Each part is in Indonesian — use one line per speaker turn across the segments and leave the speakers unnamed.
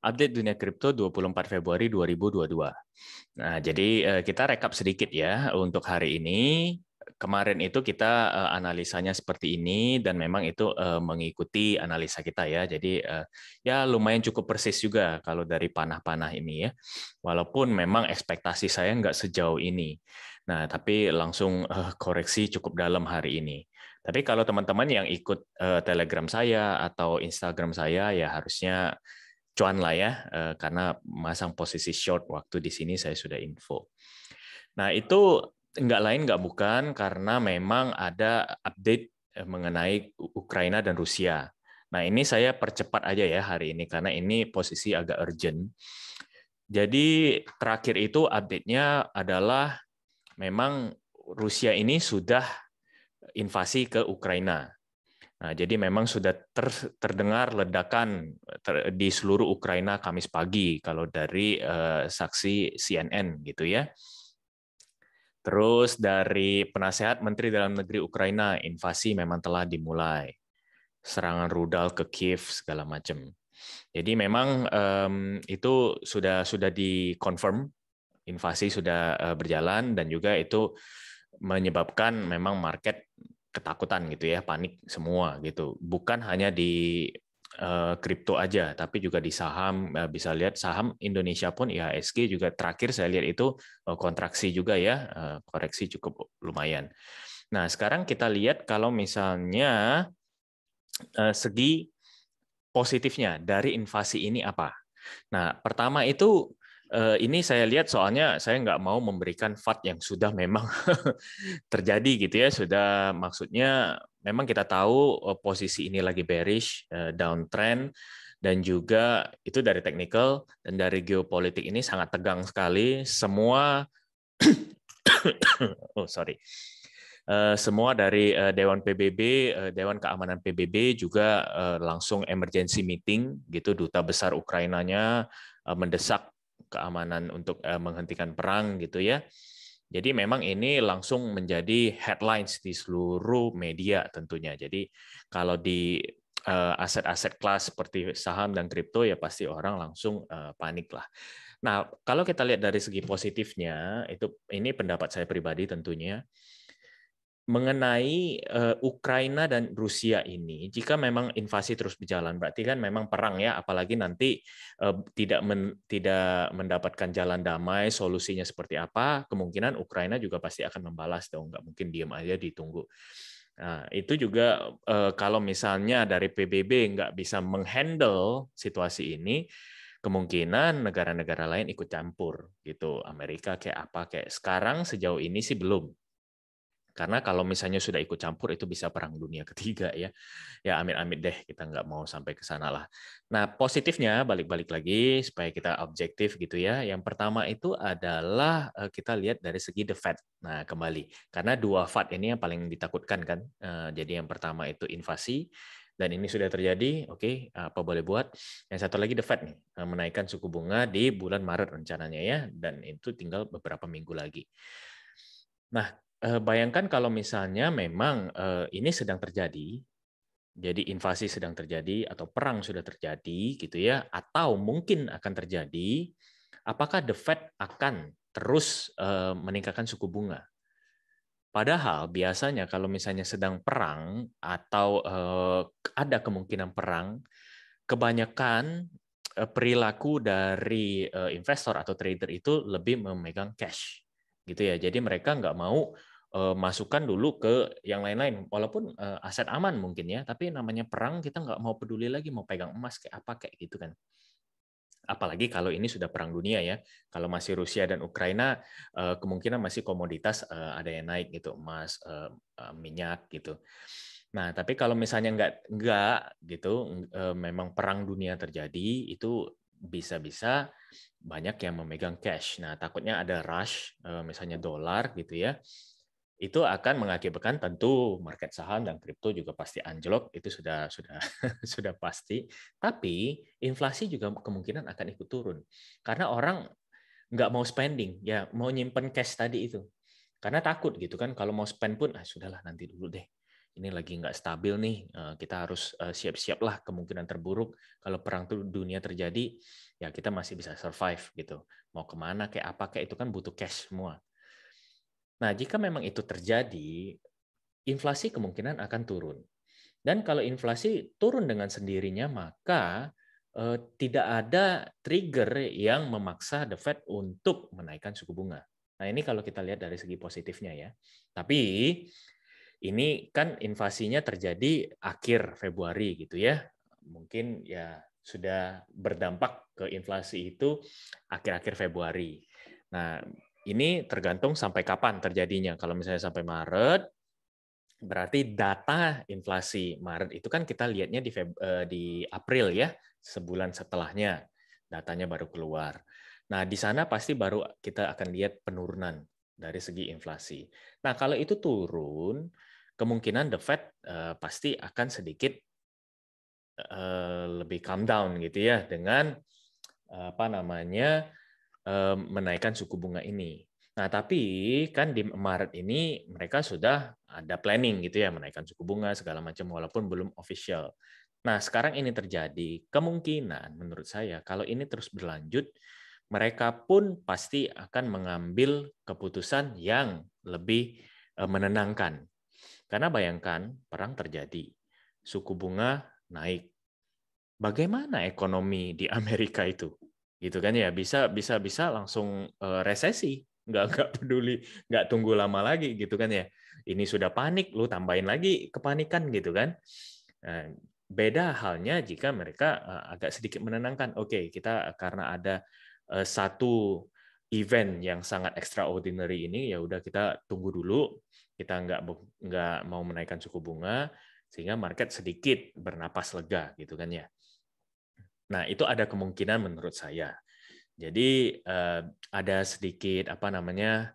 Update dunia kripto 24 Februari 2022. Nah, jadi kita rekap sedikit ya untuk hari ini. Kemarin itu kita analisanya seperti ini dan memang itu mengikuti analisa kita ya. Jadi ya lumayan cukup persis juga kalau dari panah-panah ini ya. Walaupun memang ekspektasi saya nggak sejauh ini. Nah, tapi langsung koreksi cukup dalam hari ini. Tapi kalau teman-teman yang ikut Telegram saya atau Instagram saya ya harusnya cuan lah ya, karena masang posisi short waktu di sini saya sudah info. Nah, itu nggak lain nggak bukan karena memang ada update mengenai Ukraina dan Rusia. Nah, ini saya percepat aja ya hari ini karena ini posisi agak urgent. Jadi terakhir itu update-nya adalah memang Rusia ini sudah invasi ke Ukraina. Nah, jadi memang sudah terdengar ledakan di seluruh Ukraina Kamis pagi kalau dari saksi CNN gitu ya. Terus dari penasehat Menteri Dalam Negeri Ukraina, invasi memang telah dimulai. Serangan rudal ke Kiev segala macam. Jadi memang itu sudah dikonfirm, invasi sudah berjalan dan juga itu menyebabkan memang market ketakutan gitu ya, panik semua gitu. Bukan hanya di kripto aja, tapi juga di saham. Bisa lihat saham Indonesia pun IHSG juga terakhir saya lihat itu kontraksi juga ya, koreksi cukup lumayan. Nah, sekarang kita lihat kalau misalnya segi positifnya dari invasi ini apa. Nah, pertama itu ini saya lihat soalnya saya nggak mau memberikan FAT yang sudah memang terjadi gitu ya, sudah maksudnya memang kita tahu posisi ini lagi bearish, downtrend, dan juga itu dari technical dan dari geopolitik ini sangat tegang sekali. Semua, oh sorry, semua dari Dewan PBB, Dewan Keamanan PBB juga langsung emergency meeting gitu, duta besar Ukrainanya mendesak keamanan untuk menghentikan perang gitu ya. Jadi memang ini langsung menjadi headlines di seluruh media tentunya. Jadi kalau di aset-aset kelas seperti saham dan kripto ya pasti orang langsung panik lah. Nah, kalau kita lihat dari segi positifnya, ini pendapat saya pribadi tentunya, mengenai Ukraina dan Rusia ini, jika memang invasi terus berjalan, berarti kan memang perang ya, apalagi nanti tidak mendapatkan jalan damai, solusinya seperti apa, kemungkinan Ukraina juga pasti akan membalas dong, nggak mungkin diam aja ditunggu. Nah, itu juga kalau misalnya dari PBB nggak bisa menghandle situasi ini, kemungkinan negara-negara lain ikut campur gitu, Amerika kayak apa kayak sekarang sejauh ini sih belum. Karena kalau misalnya sudah ikut campur itu bisa perang dunia ketiga ya. Ya amit-amit deh kita nggak mau sampai ke sana lah. Nah positifnya balik-balik lagi supaya kita objektif gitu ya. Yang pertama itu adalah kita lihat dari segi the Fed. Nah kembali karena dua FAD ini yang paling ditakutkan kan. Jadi yang pertama itu invasi dan ini sudah terjadi. Oke, apa boleh buat? Yang satu lagi the Fed nih menaikkan suku bunga di bulan Maret rencananya ya. Dan itu tinggal beberapa minggu lagi. Nah, bayangkan kalau misalnya memang ini sedang terjadi, jadi invasi sedang terjadi atau perang sudah terjadi gitu ya, atau mungkin akan terjadi, apakah The Fed akan terus meningkatkan suku bunga? Padahal biasanya kalau misalnya sedang perang atau ada kemungkinan perang, kebanyakan perilaku dari investor atau trader itu lebih memegang cash gitu ya. Jadi mereka nggak mau masukkan dulu ke yang lain-lain walaupun aset aman mungkin ya, tapi namanya perang kita nggak mau peduli lagi mau pegang emas kayak apa kayak gitu kan. Apalagi kalau ini sudah perang dunia ya. Kalau masih Rusia dan Ukraina kemungkinan masih komoditas ada yang naik gitu, emas, minyak gitu. Nah, tapi kalau misalnya enggak gitu, memang perang dunia terjadi, itu bisa-bisa banyak yang memegang cash. Nah, takutnya ada rush, misalnya dolar gitu ya, itu akan mengakibatkan tentu market saham dan kripto juga pasti anjlok, itu sudah sudah pasti. Tapi inflasi juga kemungkinan akan ikut turun karena orang nggak mau spending, ya mau nyimpen cash tadi itu. Karena takut gitu kan, kalau mau spend pun, sudahlah nanti dulu deh. ini lagi nggak stabil nih, kita harus siap-siap lah kemungkinan terburuk. Kalau perang dunia terjadi, ya kita masih bisa survive gitu. Mau kemana, kayak apa, kayak itu kan butuh cash semua. Nah, jika memang itu terjadi, inflasi kemungkinan akan turun. Dan kalau inflasi turun dengan sendirinya, maka tidak ada trigger yang memaksa The Fed untuk menaikkan suku bunga. Nah, ini kalau kita lihat dari segi positifnya ya. Tapi ini kan invasinya terjadi akhir Februari gitu ya. Mungkin ya sudah berdampak ke inflasi itu akhir-akhir Februari. Nah, ini tergantung sampai kapan terjadinya. Kalau misalnya sampai Maret, berarti data inflasi Maret itu kan kita lihatnya di April ya, sebulan setelahnya datanya baru keluar. Nah, di sana pasti baru kita akan lihat penurunan dari segi inflasi. Nah, kalau itu turun, kemungkinan The Fed pasti akan sedikit lebih calm down gitu ya dengan apa namanya menaikkan suku bunga ini. Nah, tapi kan di Maret ini mereka sudah ada planning gitu ya, menaikkan suku bunga segala macam walaupun belum official. Nah, sekarang ini terjadi, kemungkinan menurut saya kalau ini terus berlanjut, mereka pun pasti akan mengambil keputusan yang lebih menenangkan. Karena bayangkan perang terjadi, suku bunga naik. Bagaimana ekonomi di Amerika itu? Gitu kan ya, bisa langsung resesi, nggak peduli, nggak tunggu lama lagi gitu kan ya. Ini sudah panik, lu tambahin lagi kepanikan gitu kan. Nah, beda halnya jika mereka agak sedikit menenangkan. Oke, kita karena ada satu event yang sangat extraordinary ini, ya udah kita tunggu dulu, kita nggak mau menaikkan suku bunga, sehingga market sedikit bernapas lega gitu kan ya. Nah, itu ada kemungkinan menurut saya. Jadi ada sedikit apa namanya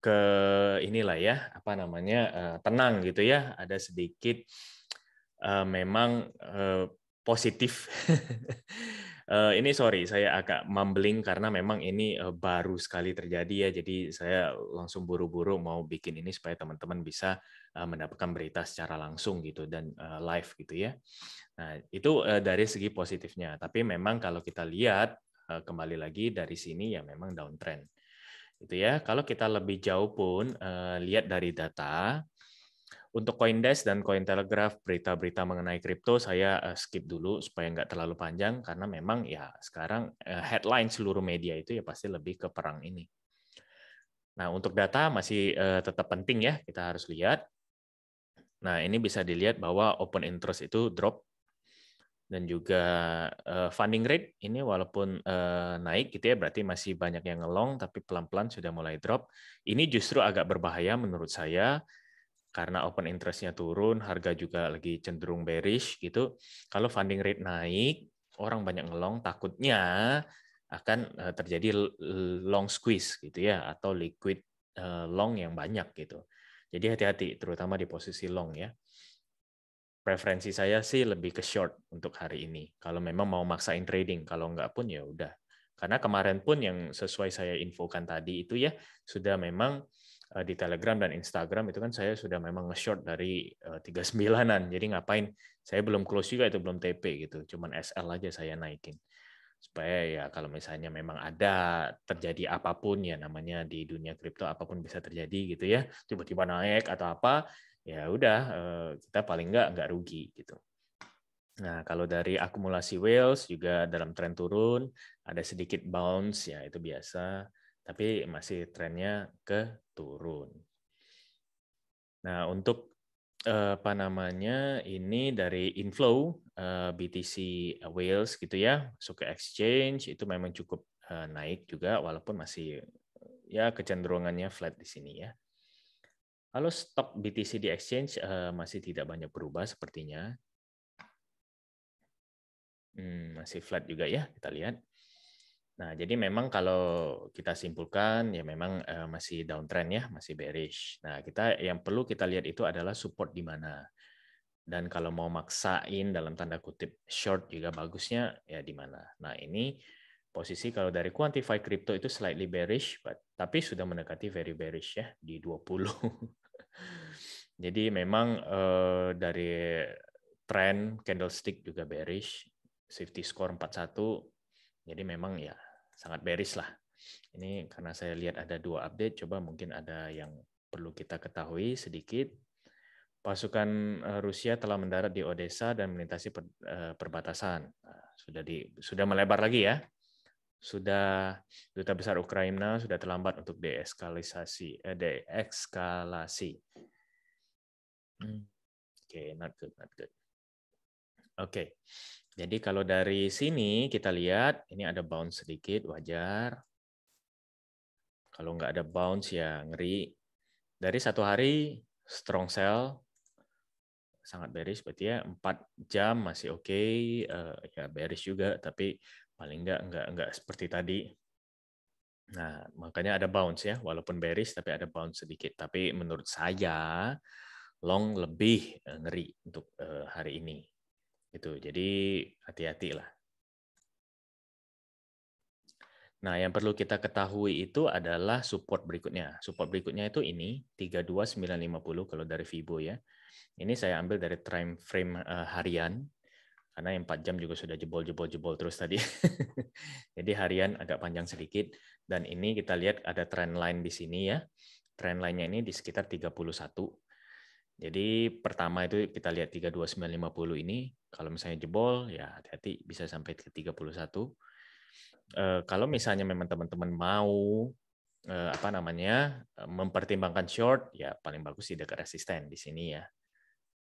ke inilah ya apa namanya tenang gitu ya. Ada sedikit memang positif. Ini sorry, saya agak mumbling karena memang ini baru sekali terjadi ya. Jadi saya langsung buru-buru mau bikin ini supaya teman-teman bisa mendapatkan berita secara langsung gitu dan live gitu ya. Nah, itu dari segi positifnya. Tapi memang kalau kita lihat kembali lagi dari sini ya memang downtrend. Itu ya. Kalau kita lebih jauh pun lihat dari data untuk CoinDesk dan Cointelegraph berita-berita mengenai kripto saya skip dulu supaya nggak terlalu panjang karena memang ya sekarang headline seluruh media itu ya pasti lebih ke perang ini. Nah, untuk data masih tetap penting ya, kita harus lihat. Nah, ini bisa dilihat bahwa open interest itu drop dan juga funding rate ini walaupun naik gitu ya berarti masih banyak yang ngelong tapi pelan-pelan sudah mulai drop. Ini justru agak berbahaya menurut saya karena open interest-nya turun, harga juga lagi cenderung bearish gitu. Kalau funding rate naik, orang banyak ngelong, takutnya akan terjadi long squeeze gitu ya atau liquid long yang banyak gitu. Jadi hati-hati terutama di posisi long ya. Preferensi saya sih lebih ke short untuk hari ini. Kalau memang mau maksain trading, kalau enggak pun ya udah. Karena kemarin pun yang sesuai saya infokan tadi itu ya sudah memang di Telegram dan Instagram itu kan saya sudah memang nge-short dari 39-an. Jadi ngapain? Saya belum close juga itu belum TP gitu. Cuman SL aja saya naikin. Supaya ya kalau misalnya memang ada terjadi apapun ya namanya di dunia kripto apapun bisa terjadi gitu ya. Tiba-tiba naik atau apa, ya udah kita paling nggak rugi gitu. Nah, kalau dari akumulasi whales juga dalam tren turun, ada sedikit bounce ya itu biasa, tapi masih trennya ke turun. Nah, untuk apa namanya ini dari inflow BTC Whales gitu ya, masuk ke exchange itu memang cukup naik juga walaupun masih ya kecenderungannya flat di sini ya. Kalau stok BTC di exchange masih tidak banyak berubah sepertinya. Masih flat juga ya, kita lihat. Nah, jadi memang kalau kita simpulkan ya memang masih downtrend ya, masih bearish. Nah, yang perlu kita lihat itu adalah support di mana. Dan kalau mau maksain dalam tanda kutip short juga bagusnya ya di mana. Nah, ini posisi kalau dari Quantify Crypto itu slightly bearish, tapi sudah mendekati very bearish ya di 20. Jadi memang dari tren candlestick juga bearish, safety score 41, jadi memang ya sangat bearish lah. Ini karena saya lihat ada 2 update, coba mungkin ada yang perlu kita ketahui sedikit. Pasukan Rusia telah mendarat di Odessa dan melintasi perbatasan. Nah, sudah melebar lagi ya. Sudah Duta Besar Ukraina sudah terlambat untuk deeskalasi. Oke, not good, not good. Oke, jadi kalau dari sini kita lihat ini ada bounce sedikit, wajar. Kalau nggak ada bounce ya ngeri. Dari 1 hari strong sell, sangat bearish berarti ya, 4 jam masih oke, ya bearish juga, tapi paling nggak seperti tadi. Nah, makanya ada bounce ya, walaupun bearish tapi ada bounce sedikit. Tapi menurut saya long lebih ngeri untuk hari ini. Gitu. Jadi hati-hati lah. Nah, yang perlu kita ketahui itu adalah support berikutnya. Support berikutnya itu ini 32950 kalau dari Fibo ya. Ini saya ambil dari time frame harian karena yang 4 jam juga sudah jebol terus tadi. Jadi harian agak panjang sedikit dan ini kita lihat ada trend line di sini ya. Trend line-nya ini di sekitar 31. Jadi pertama itu kita lihat 32950 ini kalau misalnya jebol ya hati-hati bisa sampai ke 31. Kalau misalnya memang teman-teman mau mempertimbangkan short ya paling bagus di dekat resisten di sini ya.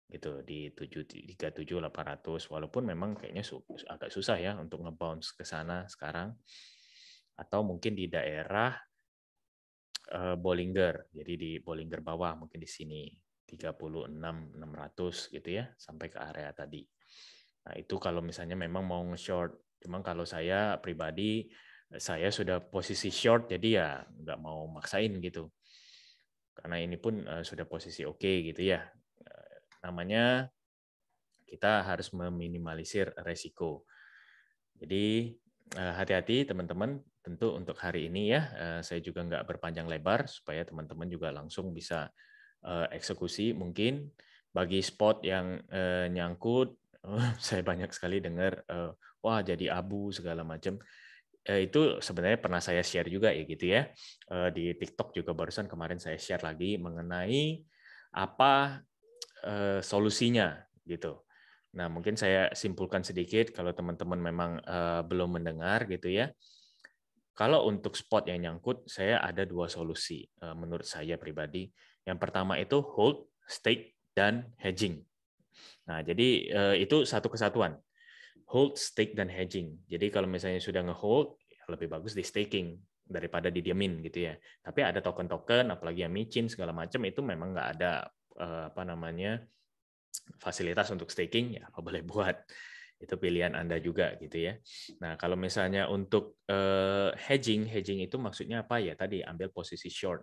Gitu di 37.800 walaupun memang kayaknya agak susah ya untuk nge-bounce ke sana sekarang. Atau mungkin di daerah Bollinger. Jadi di Bollinger bawah mungkin di sini 36.600 gitu ya sampai ke area tadi. Nah, itu kalau misalnya memang mau nge-short. Cuma kalau saya pribadi, saya sudah posisi short, jadi ya nggak mau maksain gitu. Karena ini pun sudah posisi oke gitu ya. Namanya kita harus meminimalisir resiko. Jadi hati-hati teman-teman, tentu untuk hari ini ya, saya juga nggak berpanjang lebar, supaya teman-teman juga langsung bisa eksekusi mungkin. Bagi spot yang nyangkut, saya banyak sekali dengar wah jadi abu segala macam. Itu sebenarnya pernah saya share juga ya gitu ya. Di TikTok juga barusan kemarin saya share lagi mengenai apa solusinya gitu. Nah, mungkin saya simpulkan sedikit kalau teman-teman memang belum mendengar gitu ya. Kalau untuk spot yang nyangkut, saya ada 2 solusi menurut saya pribadi. Yang pertama itu hold, stake, dan hedging. Nah, jadi itu satu kesatuan. Hold, stake, dan hedging. Jadi kalau misalnya sudah nge-hold, lebih bagus di staking daripada didiamin gitu ya. Tapi ada token-token, apalagi yang micin segala macam itu memang nggak ada fasilitas untuk staking, ya apa boleh buat. Itu pilihan Anda juga gitu ya. Nah, kalau misalnya untuk hedging itu maksudnya apa ya? Tadi ambil posisi short.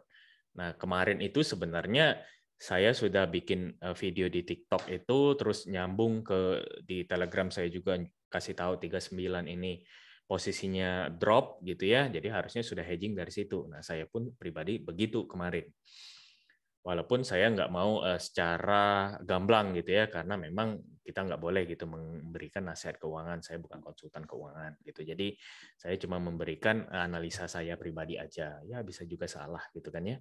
Nah, kemarin itu sebenarnya saya sudah bikin video di TikTok itu, terus nyambung di Telegram saya juga kasih tahu 39 ini posisinya drop gitu ya. Jadi harusnya sudah hedging dari situ. Nah, saya pun pribadi begitu kemarin. Walaupun saya nggak mau secara gamblang gitu ya, karena memang kita nggak boleh gitu memberikan nasihat keuangan. Saya bukan konsultan keuangan gitu. Jadi saya cuma memberikan analisa saya pribadi aja. Ya bisa juga salah gitu kan ya.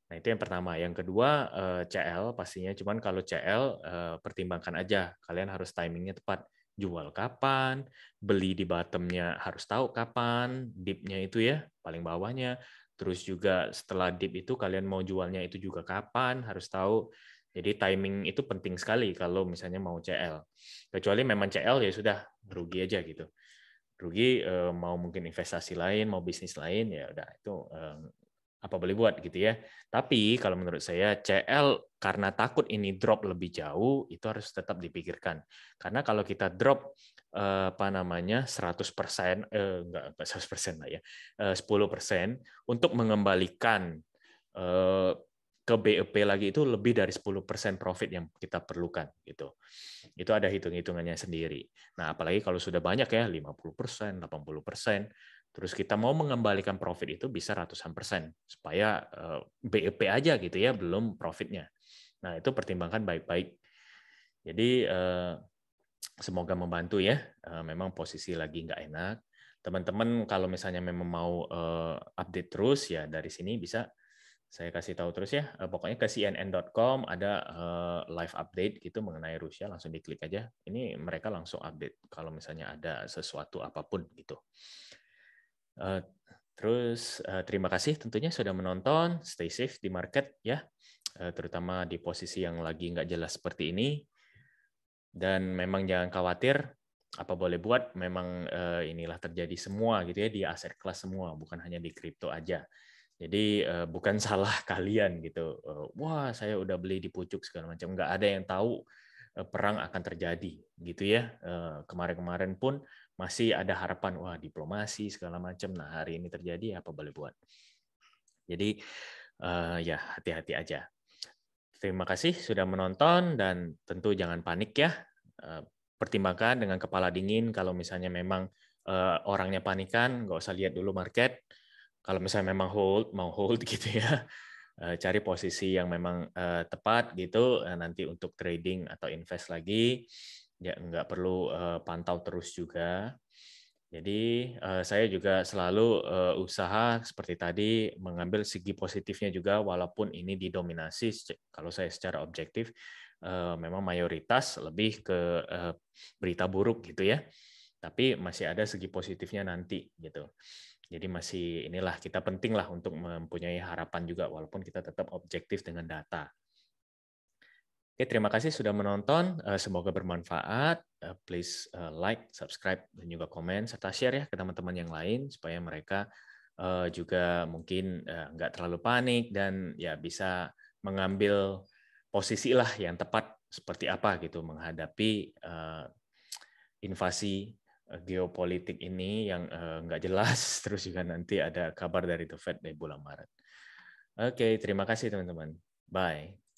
Nah itu yang pertama. Yang kedua CL pastinya. Cuman kalau CL pertimbangkan aja. Kalian harus timingnya tepat. Jual kapan, beli di bottomnya harus tahu kapan, dipnya itu ya paling bawahnya. Terus juga setelah dip itu kalian mau jualnya itu juga kapan, harus tahu. Jadi timing itu penting sekali kalau misalnya mau CL. Kecuali memang CL ya sudah rugi aja gitu. Rugi mau mungkin investasi lain, mau bisnis lain ya udah itu apa boleh buat gitu ya. Tapi kalau menurut saya CL karena takut ini drop lebih jauh itu harus tetap dipikirkan. Karena kalau kita drop 100% enggak 100% lah ya. 10% untuk mengembalikan ke BEP lagi itu lebih dari 10% profit yang kita perlukan gitu. Itu ada hitung-hitungannya sendiri. Nah, apalagi kalau sudah banyak ya 50%, 80%. Terus kita mau mengembalikan profit itu bisa ratusan persen, supaya BEP aja gitu ya, belum profitnya. Nah, itu pertimbangkan baik-baik. Jadi semoga membantu ya. Memang posisi lagi nggak enak. Teman-teman kalau misalnya memang mau update terus ya dari sini bisa saya kasih tahu terus ya. Pokoknya ke cnn.com ada live update gitu mengenai Rusia, langsung diklik aja. Ini mereka langsung update kalau misalnya ada sesuatu apapun gitu. Terus terima kasih tentunya sudah menonton. Stay safe di market ya, terutama di posisi yang lagi nggak jelas seperti ini. Dan memang jangan khawatir, apa boleh buat, memang inilah terjadi semua gitu ya, di aset kelas semua, bukan hanya di kripto aja. Jadi bukan salah kalian gitu. Wah, saya udah beli di pucuk segala macam. Nggak ada yang tahu perang akan terjadi gitu ya. Kemarin-kemarin pun masih ada harapan, wah diplomasi segala macam. Nah, hari ini terjadi, apa boleh buat. Jadi ya hati-hati aja. Terima kasih sudah menonton dan tentu jangan panik ya. Pertimbangkan dengan kepala dingin kalau misalnya memang orangnya panikan, nggak usah lihat dulu market. Kalau misalnya memang mau hold gitu ya, cari posisi yang memang tepat gitu, nanti untuk trading atau invest lagi, ya nggak perlu pantau terus juga. Jadi saya juga selalu usaha seperti tadi mengambil segi positifnya juga, walaupun ini didominasi kalau saya secara objektif memang mayoritas lebih ke berita buruk gitu ya. Tapi masih ada segi positifnya nanti gitu. Jadi masih inilah kita penting lah untuk mempunyai harapan juga walaupun kita tetap objektif dengan data. Oke, terima kasih sudah menonton. Semoga bermanfaat. Please like, subscribe, dan juga komen, serta share ya ke teman-teman yang lain supaya mereka juga mungkin nggak terlalu panik dan ya bisa mengambil posisi lah yang tepat seperti apa gitu menghadapi invasi geopolitik ini yang nggak jelas, terus juga nanti ada kabar dari The Fed di bulan Maret. Oke, terima kasih teman-teman. Bye.